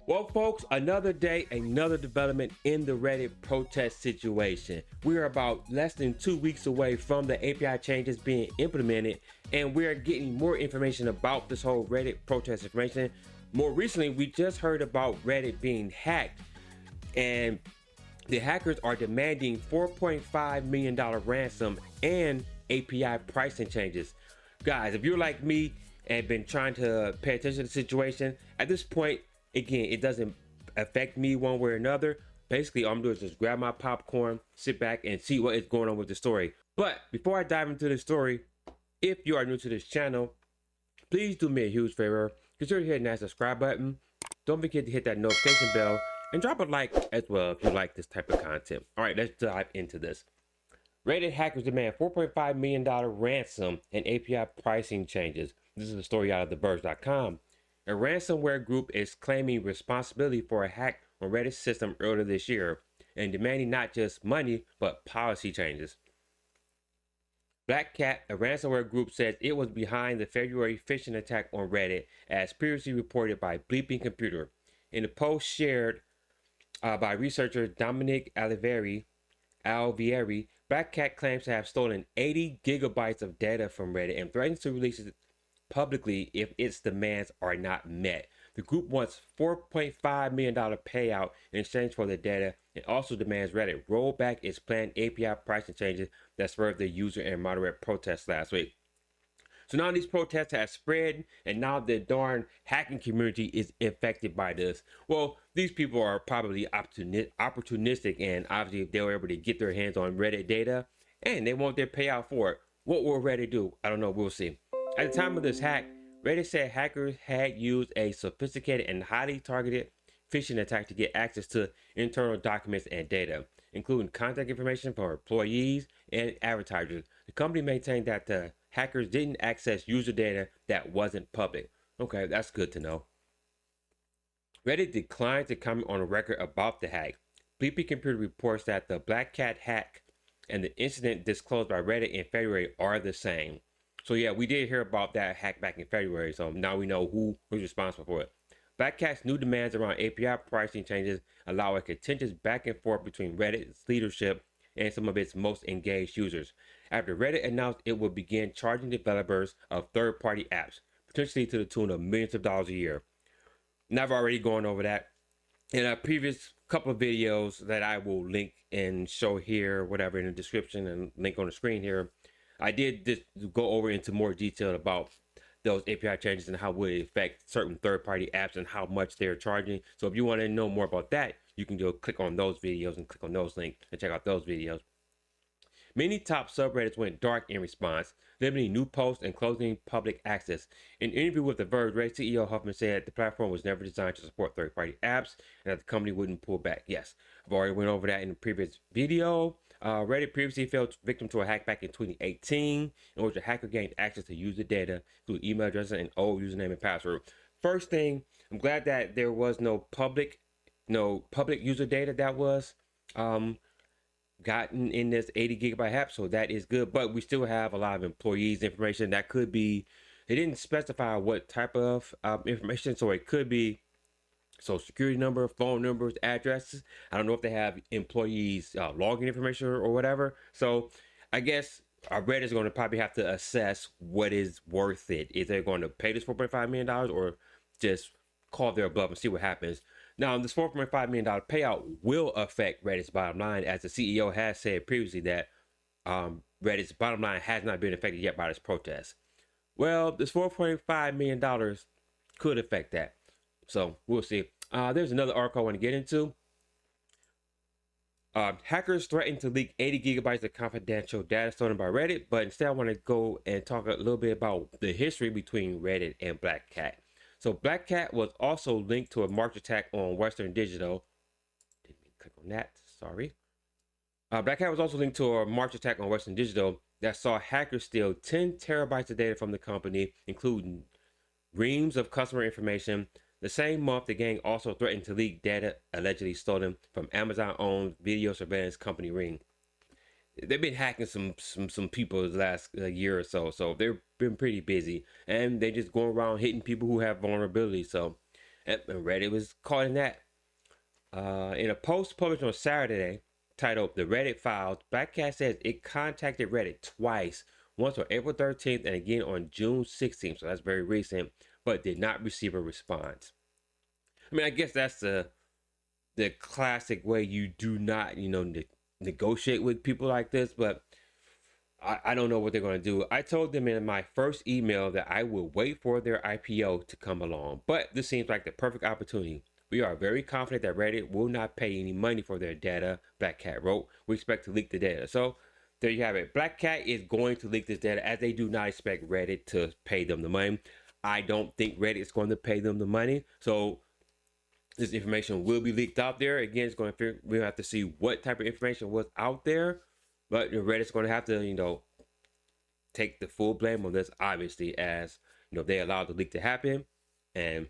Well, folks, another day, another development in the Reddit protest situation. We are about less than 2 weeks away from the API changes being implemented, and we are getting more information about this whole Reddit protest information. More recently, we just heard about Reddit being hacked, and the hackers are demanding $4.5 million ransom and API pricing changes. Guys, if you're like me and been trying to pay attention to the situation, at this point, again, it doesn't affect me one way or another. Basically, all I'm doing is just grab my popcorn, sit back, and see what is going on with the story. But before I dive into the story, if you are new to this channel, please do me a huge favor. Consider hitting that subscribe button. Don't forget to hit that notification bell and drop a like as well if you like this type of content. All right, let's dive into this. Reddit hackers demand $4.5 million ransom and API pricing changes. This is a story out of TheVerge.com. A ransomware group is claiming responsibility for a hack on Reddit's system earlier this year and demanding not just money, but policy changes. Blackcat, a ransomware group, says it was behind the February phishing attack on Reddit, as previously reported by Bleeping Computer. In a post shared by researcher Dominic Alvieri, Blackcat claims to have stolen 80 gigabytes of data from Reddit and threatens to release it publicly if its demands are not met. The group wants $4.5 million payout in exchange for the data and also demands Reddit roll back its planned API pricing changes that spurred the user and moderate protests last week. So now these protests have spread, and now the darn hacking community is infected by this. Well, these people are probably opportunistic, and obviously if they were able to get their hands on Reddit data and they want their payout for it, what will Reddit do? I don't know. We'll see. At the time of this hack, Reddit said hackers had used a sophisticated and highly targeted phishing attack to get access to internal documents and data, including contact information for employees and advertisers. The company maintained that the hackers didn't access user data that wasn't public. Okay, that's good to know. Reddit declined to comment on a record about the hack. Bleepy Computer reports that the Blackcat hack and the incident disclosed by Reddit in February are the same. So yeah, we did hear about that hack back in February, so now we know who's responsible for it. Blackcat's new demands around API pricing changes allow a contentious back and forth between Reddit's leadership and some of its most engaged users, after Reddit announced it would begin charging developers of third-party apps, potentially to the tune of millions of dollars a year. And I've already gone over that in a previous couple of videos that I will link and show here, whatever, in the description and link on the screen here. I did just go over into more detail about those API changes and how would it affect certain third-party apps and how much they're charging. So if you want to know more about that, you can go click on those videos and click on those links and check out those videos. Many top subreddits went dark in response, limiting new posts and closing public access. In an interview with The Verge, Reddit CEO Huffman said the platform was never designed to support third-party apps and that the company wouldn't pull back. Yes, I've already went over that in the previous video. Reddit previously fell victim to a hack back in 2018, in which a hacker gained access to user data, including email addresses and old username and password. First thing, I'm glad that there was no public user data that was gotten in this 80 gigabyte app, so that is good. But we still have a lot of employees' information that could be. They didn't specify what type of information, so it could be social security number, phone numbers, addresses. I don't know if they have employees login information or whatever. So I guess Reddit is going to probably have to assess what is worth it. Is they going to pay this $4.5 million or just call their bluff and see what happens? Now, this $4.5 million payout will affect Reddit's bottom line, as the CEO has said previously that Reddit's bottom line has not been affected yet by this protest. Well, this $4.5 million could affect that. So we'll see. There's another article I want to get into. Hackers threaten to leak 80 gigabytes of confidential data stolen by Reddit, but instead I want to go and talk a little bit about the history between Reddit and Blackcat. So Blackcat was also linked to a March attack on Western Digital. Didn't mean to click on that, sorry. Blackcat was also linked to a March attack on Western Digital that saw hackers steal 10 terabytes of data from the company, including reams of customer information. The same month, the gang also threatened to leak data allegedly stolen from Amazon-owned video surveillance company Ring. They've been hacking some people the last year or so they've been pretty busy, and they just going around hitting people who have vulnerabilities. So, And Reddit was calling that. In a post published on Saturday titled "The Reddit Files," Blackcat says it contacted Reddit twice, once on April 13th and again on June 16th, so that's very recent, but did not receive a response. I mean, I guess that's the classic way you do not, negotiate with people like this, but I don't know what they're going to do. I told them in my first email that I would wait for their IPO to come along, but this seems like the perfect opportunity. We are very confident that Reddit will not pay any money for their data, Blackcat wrote. We expect to leak the data. So there you have it. Blackcat is going to leak this data, as they do not expect Reddit to pay them the money. I don't think Reddit is going to pay them the money. So this information will be leaked out there. Again, we'll have to see what type of information was out there. But Reddit's going to have to, take the full blame on this, obviously, as they allowed the leak to happen and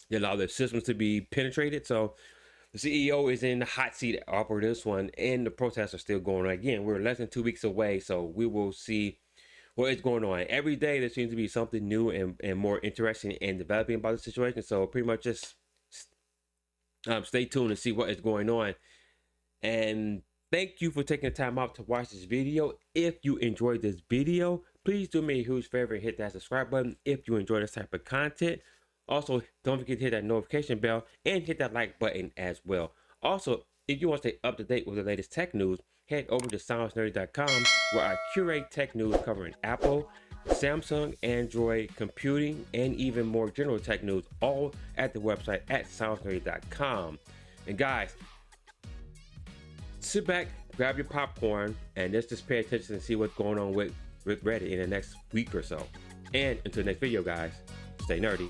they allow their systems to be penetrated. So the CEO is in the hot seat over this one, and the protests are still going on. Again, we're less than 2 weeks away, so we will see what is going on. Every day there seems to be something new and more interesting and developing about the situation. So pretty much just stay tuned and see what is going on. And thank you for taking the time out to watch this video. If you enjoyed this video, please do me a huge favor and hit that subscribe button if you enjoy this type of content. Also, don't forget to hit that notification bell and hit that like button as well. Also, if you want to stay up to date with the latest tech news, head over to ScienceNerdy.com, where I curate tech news covering Apple, Samsung, Android, computing, and even more general tech news, all at the website at ScienceNerdy.com. And guys, sit back, grab your popcorn, and let's just pay attention and see what's going on with Reddit in the next week or so. And until the next video, guys, stay nerdy.